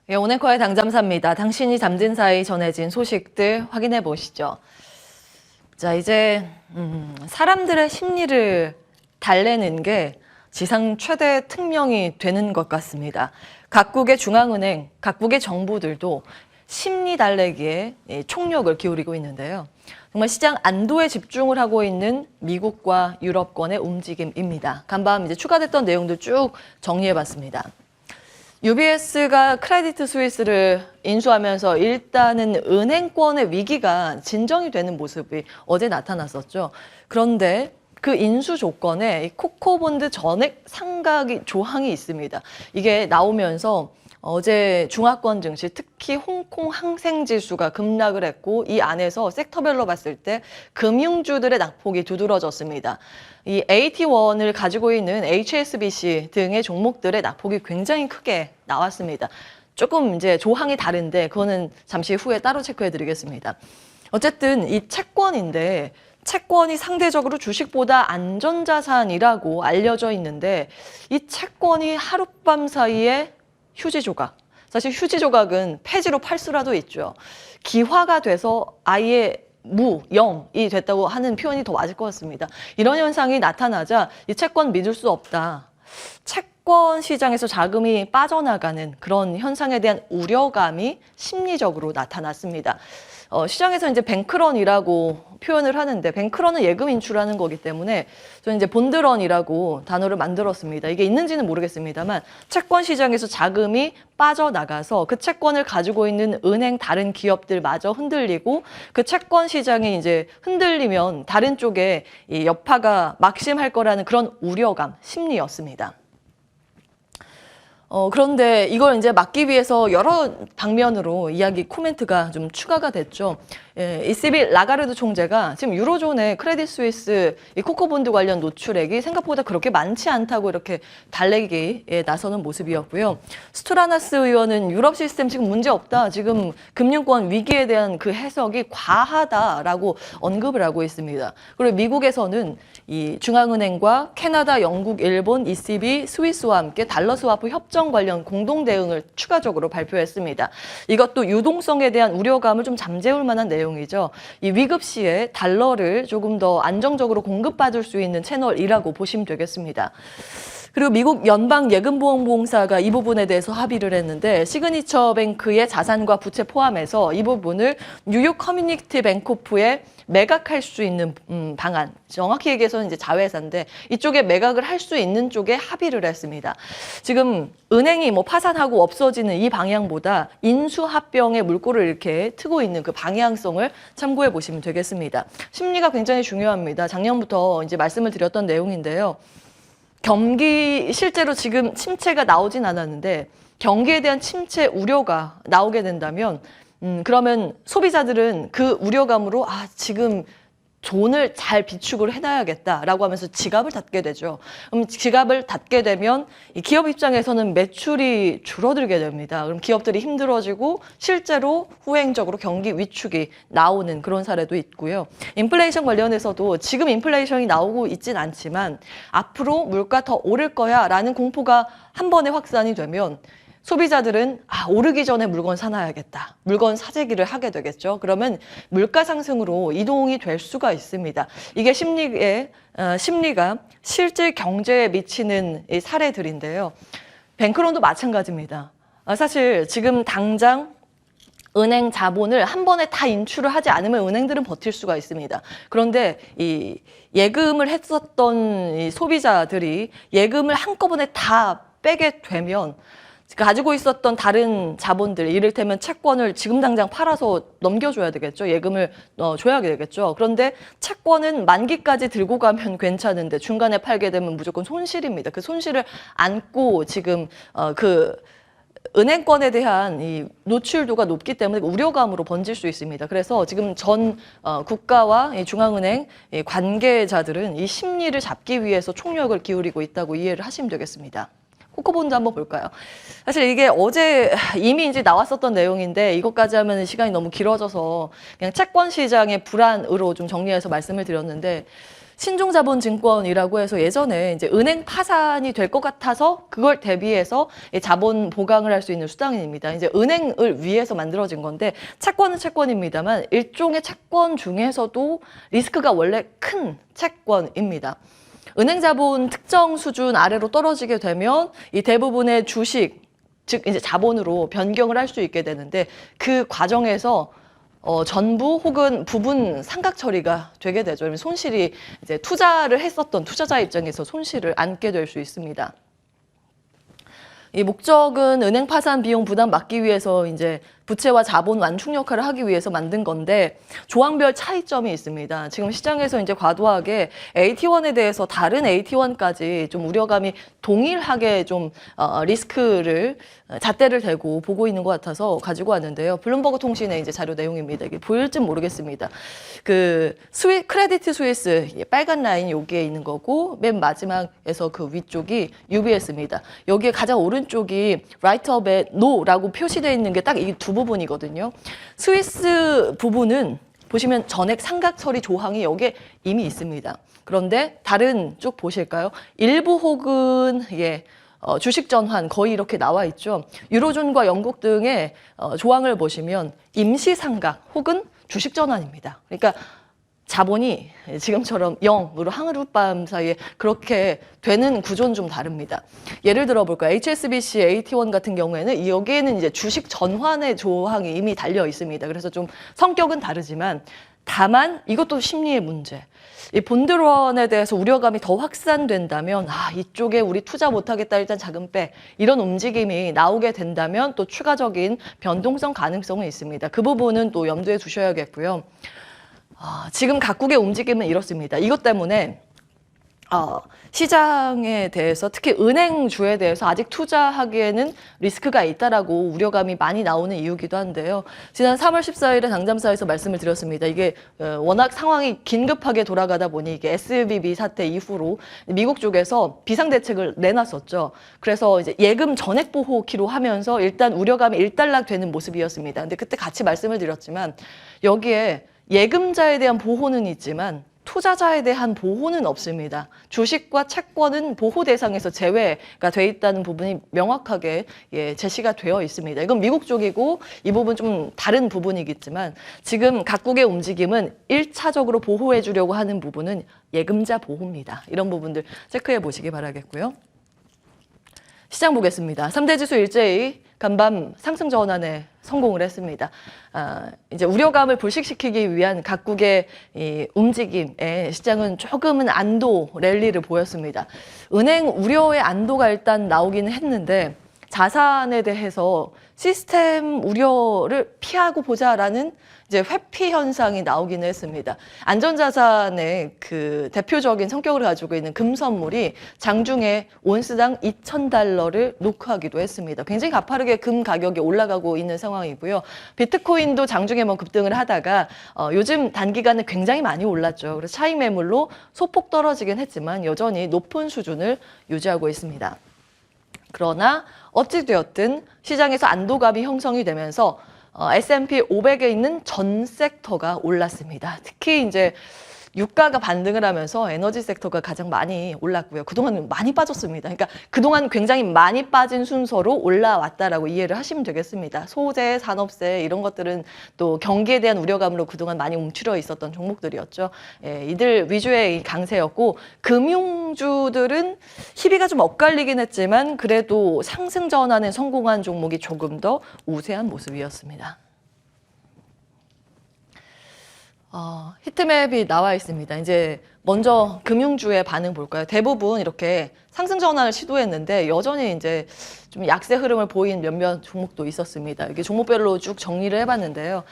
예, 오늘과의 당잠사입니다. 당신이 잠든 사이 전해진 소식들 확인해 보시죠. 자, 이제 사람들의 심리를 달래는 게 지상 최대 특명이 되는 것 같습니다. 각국의 중앙은행, 각국의 정부들도 심리 달래기에 총력을 기울이고 있는데요. 정말 시장 안도에 집중을 하고 있는 미국과 유럽권의 움직임입니다. 간밤 이제 추가됐던 내용들 쭉 정리해 봤습니다. UBS가 크레디트 스위스를 인수하면서 일단은 은행권의 위기가 진정이 되는 모습이 어제 나타났었죠. 그런데 그 인수 조건에 코코본드 전액 상각이 조항이 있습니다. 이게 나오면서 어제 중화권 증시, 특히 홍콩 항생지수가 급락을 했고 이 안에서 섹터별로 봤을 때 금융주들의 낙폭이 두드러졌습니다. 이 AT1을 가지고 있는 HSBC 등의 종목들의 낙폭이 굉장히 크게 나왔습니다. 조금 이제 조항이 다른데 그거는 잠시 후에 따로 체크해 드리겠습니다. 어쨌든 이 채권인데 채권이 상대적으로 주식보다 안전자산이라고 알려져 있는데 이 채권이 하룻밤 사이에 휴지 조각. 사실 휴지 조각은 폐지로 팔 수라도 있죠. 기화가 돼서 아예 영이 됐다고 하는 표현이 더 맞을 것 같습니다. 이런 현상이 나타나자 이 채권 믿을 수 없다. 채권 시장에서 자금이 빠져나가는 그런 현상에 대한 우려감이 심리적으로 나타났습니다. 시장에서 이제 뱅크런이라고 표현을 하는데 뱅크런은 예금 인출하는 거기 때문에 저는 이제 본드런이라고 단어를 만들었습니다. 이게 있는지는 모르겠습니다만 채권 시장에서 자금이 빠져나가서 그 채권을 가지고 있는 은행 다른 기업들마저 흔들리고 그 채권 시장이 이제 흔들리면 다른 쪽에 이 여파가 막심할 거라는 그런 우려감, 심리였습니다. 그런데 이걸 이제 막기 위해서 여러 방면으로 이야기 코멘트가 좀 추가가 됐죠. ECB 라가르드 총재가 지금 유로존의 크레딧 스위스 이 코코본드 관련 노출액이 생각보다 그렇게 많지 않다고 이렇게 달래기에 나서는 모습이었고요. 스투라나스 의원은 유럽 시스템 지금 문제 없다. 지금 금융권 위기에 대한 그 해석이 과하다라고 언급을 하고 있습니다. 그리고 미국에서는 이 중앙은행과 캐나다, 영국, 일본, ECB, 스위스와 함께 달러 스와프 협정 관련 공동 대응을 추가적으로 발표했습니다. 이것도 유동성에 대한 우려감을 좀 잠재울 만한 내용이죠. 이 위급 시에 달러를 조금 더 안정적으로 공급받을 수 있는 채널이라고 보시면 되겠습니다. 그리고 미국 연방예금보험공사가 이 부분에 대해서 합의를 했는데 시그니처 뱅크의 자산과 부채 포함해서 이 부분을 뉴욕 커뮤니티 뱅코프에 매각할 수 있는 방안, 정확히 얘기해서는 이제 자회사인데 이쪽에 매각을 할 수 있는 쪽에 합의를 했습니다. 지금 은행이 뭐 파산하고 없어지는 이 방향보다 인수합병의 물꼬를 이렇게 트고 있는 그 방향성을 참고해 보시면 되겠습니다. 심리가 굉장히 중요합니다. 작년부터 이제 말씀을 드렸던 내용인데요. 경기 실제로 지금 침체가 나오진 않았는데 경기에 대한 침체 우려가 나오게 된다면 그러면 소비자들은 그 우려감으로 지금 돈을 잘 비축을 해놔야겠다라고 하면서 지갑을 닫게 되죠. 그럼 지갑을 닫게 되면 이 기업 입장에서는 매출이 줄어들게 됩니다. 그럼 기업들이 힘들어지고 실제로 후행적으로 경기 위축이 나오는 그런 사례도 있고요. 인플레이션 관련해서도 지금 인플레이션이 나오고 있진 않지만 앞으로 물가 더 오를 거야라는 공포가 한 번에 확산이 되면 소비자들은 오르기 전에 물건 사놔야겠다. 물건 사재기를 하게 되겠죠. 그러면 물가 상승으로 이동이 될 수가 있습니다. 이게 심리가 실제 경제에 미치는 이 사례들인데요. 뱅크론도 마찬가지입니다. 사실 지금 당장 은행 자본을 한 번에 다 인출을 하지 않으면 은행들은 버틸 수가 있습니다. 그런데 이 예금을 했었던 이 소비자들이 예금을 한꺼번에 다 빼게 되면 가지고 있었던 다른 자본들, 이를테면 채권을 지금 당장 팔아서 넘겨줘야 되겠죠. 예금을 줘야 되겠죠. 그런데 채권은 만기까지 들고 가면 괜찮은데 중간에 팔게 되면 무조건 손실입니다. 그 손실을 안고 지금 그 은행권에 대한 이 노출도가 높기 때문에 우려감으로 번질 수 있습니다. 그래서 지금 전 국가와 이 중앙은행 이 관계자들은 이 심리를 잡기 위해서 총력을 기울이고 있다고 이해를 하시면 되겠습니다. 코코본드 한번 볼까요? 사실 이게 어제 이미 이제 나왔었던 내용인데 이것까지 하면 시간이 너무 길어져서 그냥 채권 시장의 불안으로 좀 정리해서 말씀을 드렸는데 신종자본증권이라고 해서 예전에 이제 은행 파산이 될 것 같아서 그걸 대비해서 자본 보강을 할 수 있는 수단입니다. 이제 은행을 위해서 만들어진 건데 채권은 채권입니다만 일종의 채권 중에서도 리스크가 원래 큰 채권입니다. 은행 자본 특정 수준 아래로 떨어지게 되면 이 대부분의 주식, 즉 이제 자본으로 변경을 할 수 있게 되는데 그 과정에서 전부 혹은 부분 상각 처리가 되게 되죠. 그러면 손실이 이제 투자를 했었던 투자자 입장에서 손실을 안게 될 수 있습니다. 이 목적은 은행 파산 비용 부담 막기 위해서 이제 부채와 자본 완충 역할을 하기 위해서 만든 건데 조항별 차이점이 있습니다. 지금 시장에서 이제 과도하게 AT1에 대해서 다른 AT1까지 좀 우려감이 동일하게 좀 리스크를 잣대를 대고 보고 있는 것 같아서 가지고 왔는데요. 블룸버그 통신의 이제 자료 내용입니다. 이게 보일지 모르겠습니다. 그 크레디트 스위스 빨간 라인 여기에 있는 거고 맨 마지막에서 그 위쪽이 UBS입니다. 여기에 가장 오른쪽이 라이트업에 NO라고 표시되어 있는 게 딱 이 두 부분이거든요. 스위스 부분은 보시면 전액 상각 처리 조항이 여기에 이미 있습니다. 그런데 다른 쪽 보실까요? 일부 혹은 주식 전환 거의 이렇게 나와 있죠. 유로존과 영국 등의 조항을 보시면 임시 상각 혹은 주식 전환입니다. 그러니까 자본이 지금처럼 0으로 하루밤 사이에 그렇게 되는 구조는 좀 다릅니다. 예를 들어 볼까요? HSBC, AT1 같은 경우에는 여기에는 이제 주식 전환의 조항이 이미 달려 있습니다. 그래서 좀 성격은 다르지만 다만 이것도 심리의 문제. 이 본드론에 대해서 우려감이 더 확산된다면 이쪽에 우리 투자 못하겠다 일단 자금 빼 이런 움직임이 나오게 된다면 또 추가적인 변동성 가능성은 있습니다. 그 부분은 또 염두에 두셔야겠고요. 지금 각국의 움직임은 이렇습니다. 이것 때문에 시장에 대해서 특히 은행주에 대해서 아직 투자하기에는 리스크가 있다라고 우려감이 많이 나오는 이유기도 한데요. 지난 3월 14일에 당잠사에서 말씀을 드렸습니다. 이게 워낙 상황이 긴급하게 돌아가다 보니 이게 SVB 사태 이후로 미국 쪽에서 비상대책을 내놨었죠. 그래서 이제 예금 전액 보호키로 하면서 일단 우려감이 일단락되는 모습이었습니다. 근데 그때 같이 말씀을 드렸지만 여기에 예금자에 대한 보호는 있지만 투자자에 대한 보호는 없습니다. 주식과 채권은 보호 대상에서 제외가 돼 있다는 부분이 명확하게 제시가 되어 있습니다. 이건 미국 쪽이고 이 부분 좀 다른 부분이겠지만 지금 각국의 움직임은 1차적으로 보호해 주려고 하는 부분은 예금자 보호입니다. 이런 부분들 체크해 보시기 바라겠고요. 시장 보겠습니다. 3대 지수 일제히 간밤 상승 전환에 성공을 했습니다. 이제 우려감을 불식시키기 위한 각국의 이 움직임에 시장은 조금은 안도 랠리를 보였습니다. 은행 우려의 안도가 일단 나오기는 했는데 자산에 대해서 시스템 우려를 피하고 보자라는 이제 회피 현상이 나오기는 했습니다. 안전자산의 그 대표적인 성격을 가지고 있는 금선물이 장중에 온스당 $2,000를 노크하기도 했습니다. 굉장히 가파르게 금 가격이 올라가고 있는 상황이고요. 비트코인도 장중에 급등을 하다가 요즘 단기간에 굉장히 많이 올랐죠. 그래서 차익 매물로 소폭 떨어지긴 했지만 여전히 높은 수준을 유지하고 있습니다. 그러나 어찌되었든 시장에서 안도감이 형성이 되면서 S&P 500에 있는 전 섹터가 올랐습니다. 특히 이제 유가가 반등을 하면서 에너지 섹터가 가장 많이 올랐고요. 그동안 많이 빠졌습니다. 그러니까 그동안 굉장히 많이 빠진 순서로 올라왔다라고 이해를 하시면 되겠습니다. 소재, 산업재 이런 것들은 또 경기에 대한 우려감으로 그동안 많이 움츠려 있었던 종목들이었죠. 이들 위주의 강세였고 금융주들은 희비가 좀 엇갈리긴 했지만 그래도 상승 전환에 성공한 종목이 조금 더 우세한 모습이었습니다. 히트맵이 나와 있습니다. 이제 먼저 금융주의 반응 볼까요? 대부분 이렇게 상승 전환을 시도했는데 여전히 이제 좀 약세 흐름을 보인 몇몇 종목도 있었습니다. 이게 종목별로 쭉 정리를 해봤는데요.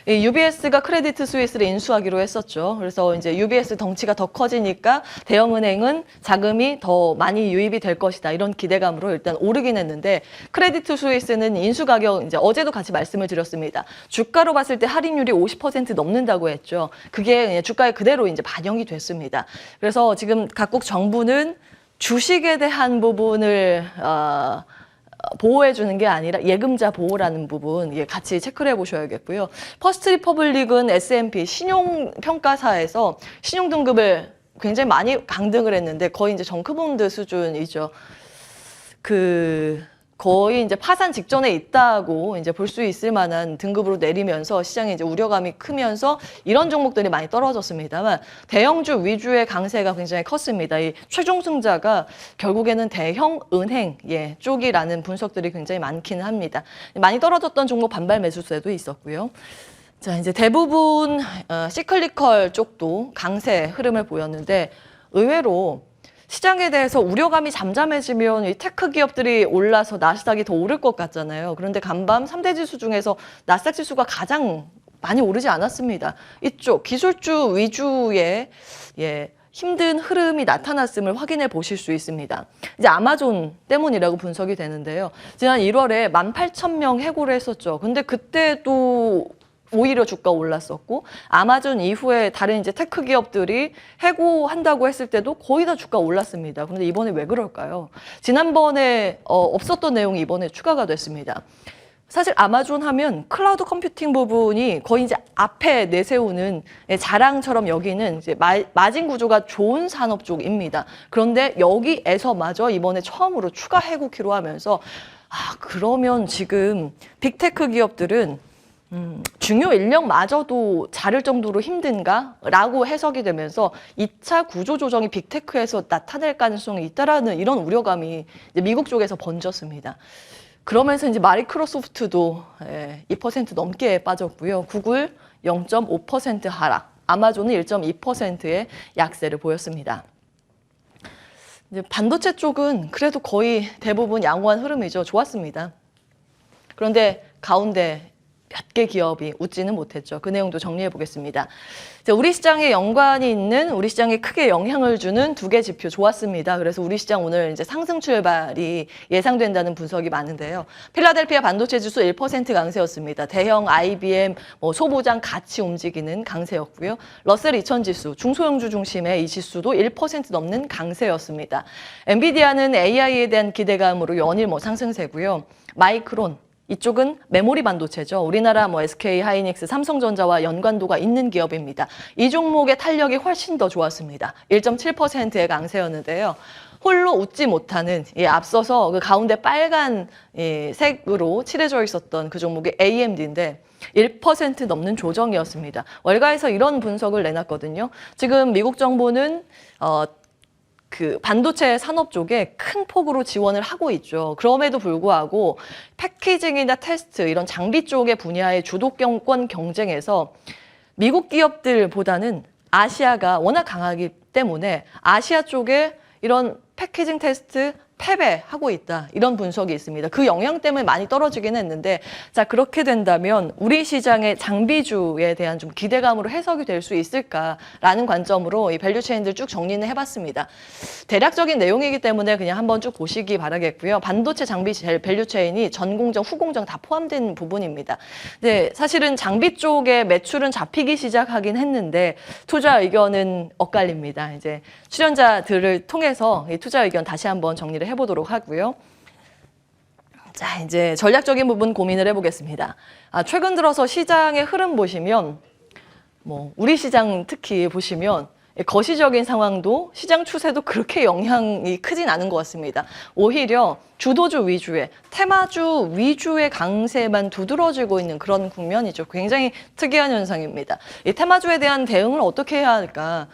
UBS가 크레디트 스위스를 인수하기로 했었죠. 그래서 이제 UBS 덩치가 더 커지니까 대형은행은 자금이 더 많이 유입이 될 것이다. 이런 기대감으로 일단 오르긴 했는데 크레디트 스위스는 인수 가격 이제 어제도 같이 말씀을 드렸습니다. 주가로 봤을 때 할인율이 50% 넘는다고 했죠. 그게 주가에 그대로 이제 반영이 됐습니다. 그래서 지금 각국 정부는 주식에 대한 부분을 보호해주는 게 아니라 예금자 보호라는 부분 같이 체크를 해보셔야겠고요. 퍼스트 리퍼블릭은 S&P 신용평가사에서 신용등급을 굉장히 많이 강등을 했는데 거의 이제 정크본드 수준이죠. 거의 이제 파산 직전에 있다고 이제 볼 수 있을 만한 등급으로 내리면서 시장에 이제 우려감이 크면서 이런 종목들이 많이 떨어졌습니다만 대형주 위주의 강세가 굉장히 컸습니다. 이 최종 승자가 결국에는 대형 은행 쪽이라는 분석들이 굉장히 많기는 합니다. 많이 떨어졌던 종목 반발 매수세도 있었고요. 자, 이제 대부분 시클리컬 쪽도 강세 흐름을 보였는데 의외로 시장에 대해서 우려감이 잠잠해지면 이 테크 기업들이 올라서 나스닥이 더 오를 것 같잖아요. 그런데 간밤 3대 지수 중에서 나스닥 지수가 가장 많이 오르지 않았습니다. 이쪽 기술주 위주의 힘든 흐름이 나타났음을 확인해 보실 수 있습니다. 이제 아마존 때문이라고 분석이 되는데요. 지난 1월에 18,000명 해고를 했었죠. 근데 그때도 오히려 주가 올랐었고 아마존 이후에 다른 이제 테크 기업들이 해고한다고 했을 때도 거의 다 주가 올랐습니다. 그런데 이번에 왜 그럴까요? 지난번에 없었던 내용이 이번에 추가가 됐습니다. 사실 아마존 하면 클라우드 컴퓨팅 부분이 거의 이제 앞에 내세우는 자랑처럼 여기는 이제 마진 구조가 좋은 산업 쪽입니다. 그런데 여기에서마저 이번에 처음으로 추가 해고키로 하면서 그러면 지금 빅테크 기업들은 중요 인력마저도 자를 정도로 힘든가? 라고 해석이 되면서 2차 구조조정이 빅테크에서 나타날 가능성이 있다라는 이런 우려감이 이제 미국 쪽에서 번졌습니다. 그러면서 이제 마이크로소프트도 2% 넘게 빠졌고요. 구글 0.5% 하락, 아마존은 1.2%의 약세를 보였습니다. 이제 반도체 쪽은 그래도 거의 대부분 양호한 흐름이죠. 좋았습니다. 그런데 가운데 몇 개 기업이 웃지는 못했죠. 그 내용도 정리해 보겠습니다. 우리 시장에 연관이 있는, 우리 시장에 크게 영향을 주는 두 개 지표 좋았습니다. 그래서 우리 시장 오늘 이제 상승 출발이 예상된다는 분석이 많은데요. 필라델피아 반도체 지수 1% 강세였습니다. 대형 IBM, 소보장 같이 움직이는 강세였고요. 러셀 2000 지수, 중소형주 중심의 이 지수도 1% 넘는 강세였습니다. 엔비디아는 AI에 대한 기대감으로 연일 상승세고요. 마이크론, 이쪽은 메모리 반도체죠. 우리나라 SK 하이닉스, 삼성전자와 연관도가 있는 기업입니다. 이 종목의 탄력이 훨씬 더 좋았습니다. 1.7%의 강세였는데요. 홀로 웃지 못하는 앞서서 그 가운데 빨간 색으로 칠해져 있었던 그 종목이 AMD인데 1% 넘는 조정이었습니다. 월가에서 이런 분석을 내놨거든요. 지금 미국 정부는 그 반도체 산업 쪽에 큰 폭으로 지원을 하고 있죠. 그럼에도 불구하고 패키징이나 테스트 이런 장비 쪽의 분야의 주도권 경쟁에서 미국 기업들보다는 아시아가 워낙 강하기 때문에 아시아 쪽에 이런 패키징 테스트 패배하고 있다. 이런 분석이 있습니다. 그 영향 때문에 많이 떨어지긴 했는데 자 그렇게 된다면 우리 시장의 장비주에 대한 좀 기대감으로 해석이 될 수 있을까라는 관점으로 이 밸류체인들 쭉 정리는 해봤습니다. 대략적인 내용이기 때문에 그냥 한번 쭉 보시기 바라겠고요. 반도체 장비 밸류체인이 전공정, 후공정 다 포함된 부분입니다. 근데 사실은 장비 쪽의 매출은 잡히기 시작하긴 했는데 투자 의견은 엇갈립니다. 이제 출연자들을 통해서 이 투자 의견 다시 한번 정리를 해보도록 하고요. 자, 이제 전략적인 부분 고민을 해보겠습니다. 최근 들어서 시장의 흐름 보시면, 우리 시장 특히 보시면 거시적인 상황도 시장 추세도 그렇게 영향이 크진 않은 것 같습니다. 오히려 주도주 위주의, 테마주 위주의 강세만 두드러지고 있는 그런 국면이죠. 굉장히 특이한 현상입니다. 이 테마주에 대한 대응을 어떻게 해야 할까?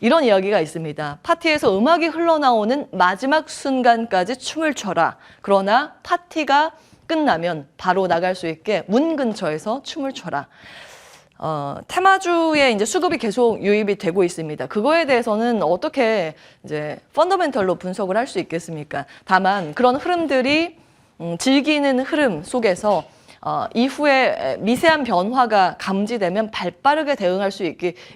이런 이야기가 있습니다. 파티에서 음악이 흘러나오는 마지막 순간까지 춤을 춰라. 그러나 파티가 끝나면 바로 나갈 수 있게 문 근처에서 춤을 춰라. 테마주에 이제 수급이 계속 유입이 되고 있습니다. 그거에 대해서는 어떻게 이제 펀더멘털로 분석을 할 수 있겠습니까? 다만 그런 흐름들이 즐기는 흐름 속에서 이후에 미세한 변화가 감지되면 발빠르게 대응할 수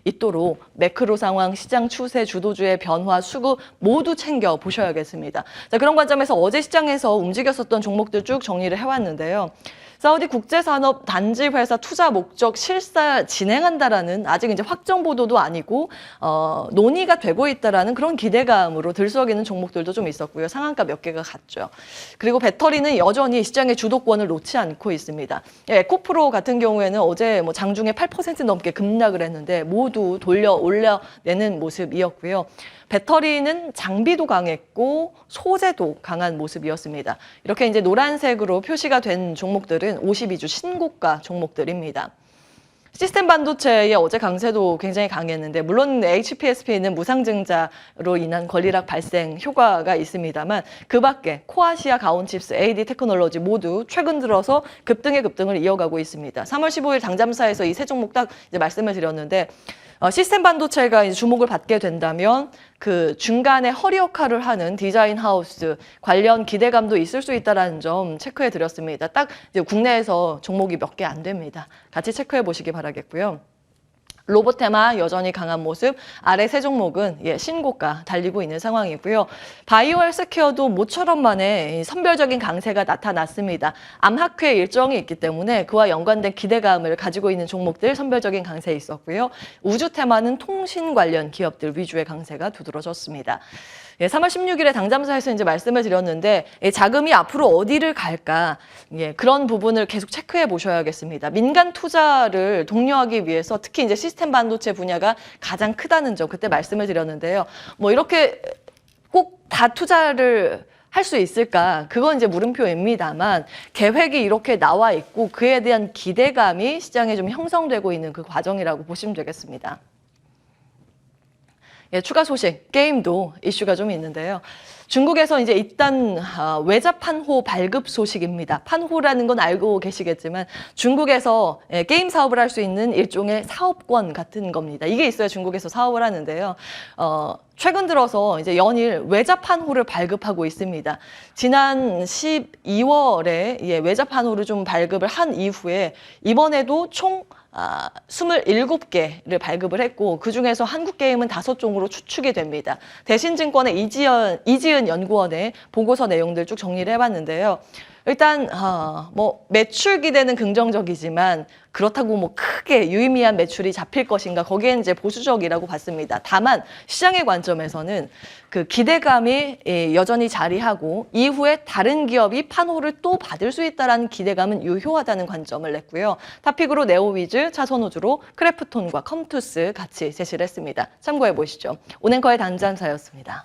있도록 매크로 상황, 시장 추세, 주도주의 변화, 수급 모두 챙겨 보셔야겠습니다. 자, 그런 관점에서 어제 시장에서 움직였었던 종목들 쭉 정리를 해왔는데요. 사우디 국제산업 단지 회사 투자 목적 실사 진행한다라는 아직 이제 확정 보도도 아니고 논의가 되고 있다라는 그런 기대감으로 들썩이는 종목들도 좀 있었고요. 상한가 몇 개가 갔죠. 그리고 배터리는 여전히 시장의 주도권을 놓지 않고 있습니다. 있습니다. 예, 에코프로 같은 경우에는 어제 뭐 장중에 8% 넘게 급락을 했는데 모두 올려내는 모습이었고요. 배터리는 장비도 강했고 소재도 강한 모습이었습니다. 이렇게 이제 노란색으로 표시가 된 종목들은 52주 신고가 종목들입니다. 시스템 반도체의 어제 강세도 굉장히 강했는데 물론 HPSP는 무상증자로 인한 권리락 발생 효과가 있습니다만 그 밖에 코아시아, 가온칩스, AD 테크놀로지 모두 최근 들어서 급등을 이어가고 있습니다. 3월 15일 당잠사에서 이 세 종목 딱 이제 말씀을 드렸는데 시스템 반도체가 이제 주목을 받게 된다면 그 중간에 허리 역할을 하는 디자인 하우스 관련 기대감도 있을 수 있다는 점 체크해 드렸습니다. 딱 이제 국내에서 종목이 몇 개 안 됩니다. 같이 체크해 보시기 바라겠고요. 로보테마 여전히 강한 모습, 아래 세 종목은 신고가 달리고 있는 상황이고요. 바이오 헬스케어도 모처럼 만에 선별적인 강세가 나타났습니다. 암학회 일정이 있기 때문에 그와 연관된 기대감을 가지고 있는 종목들 선별적인 강세 있었고요. 우주테마는 통신 관련 기업들 위주의 강세가 두드러졌습니다. 3월 16일에 당잠사에서 이제 말씀을 드렸는데 자금이 앞으로 어디를 갈까 그런 부분을 계속 체크해 보셔야겠습니다. 민간 투자를 독려하기 위해서 특히 이제 시스템 반도체 분야가 가장 크다는 점 그때 말씀을 드렸는데요. 뭐 이렇게 꼭 다 투자를 할 수 있을까? 그건 이제 물음표입니다만 계획이 이렇게 나와 있고 그에 대한 기대감이 시장에 좀 형성되고 있는 그 과정이라고 보시면 되겠습니다. 추가 소식, 게임도 이슈가 좀 있는데요. 중국에서 이제 일단 외자 판호 발급 소식입니다. 판호라는 건 알고 계시겠지만 중국에서 게임 사업을 할 수 있는 일종의 사업권 같은 겁니다. 이게 있어야 중국에서 사업을 하는데요. 최근 들어서 이제 연일 외자 판호를 발급하고 있습니다. 지난 12월에 외자 판호를 좀 발급을 한 이후에 이번에도 총 27개를 발급을 했고 그중에서 한국게임은 5종으로 추측이 됩니다. 대신증권의 이지은 연구원의 보고서 내용들 쭉 정리를 해봤는데요. 일단 뭐 매출 기대는 긍정적이지만 그렇다고 뭐 크게 유의미한 매출이 잡힐 것인가 거기엔 이제 보수적이라고 봤습니다. 다만 시장의 관점에서는 그 기대감이 여전히 자리하고 이후에 다른 기업이 판호를 또 받을 수 있다는 기대감은 유효하다는 관점을 냈고요. 탑픽으로 네오위즈, 차선호주로 크래프톤과 컴투스 같이 제시를 했습니다. 참고해 보시죠. 온앵커의 단잠사였습니다.